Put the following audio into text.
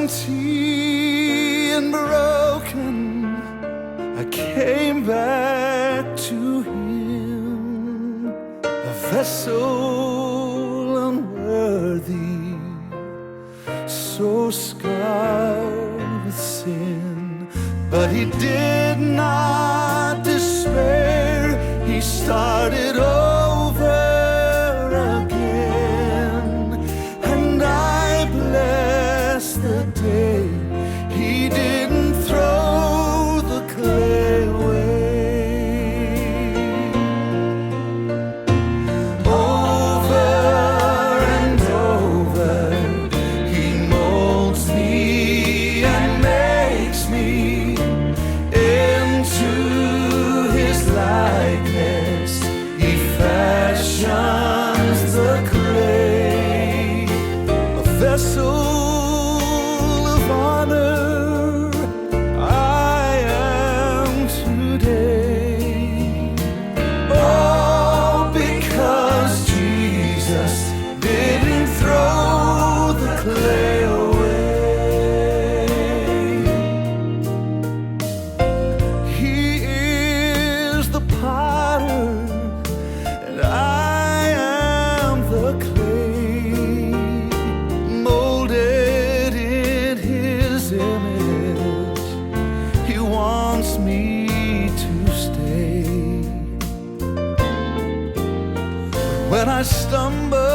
empty and broken, I came back to Him, a vessel unworthy, so scarred with sin. But He did not despair. He started over again, and I bless the day He didn't throw the clay away. Over and over He molds me and makes me into His likeness. He fashions the clay, a vessel of honor I am today. All because Jesus didn't throw the clay away. He is the potter, and I am the clay, molded in His image. He wants me to stay. When I stumble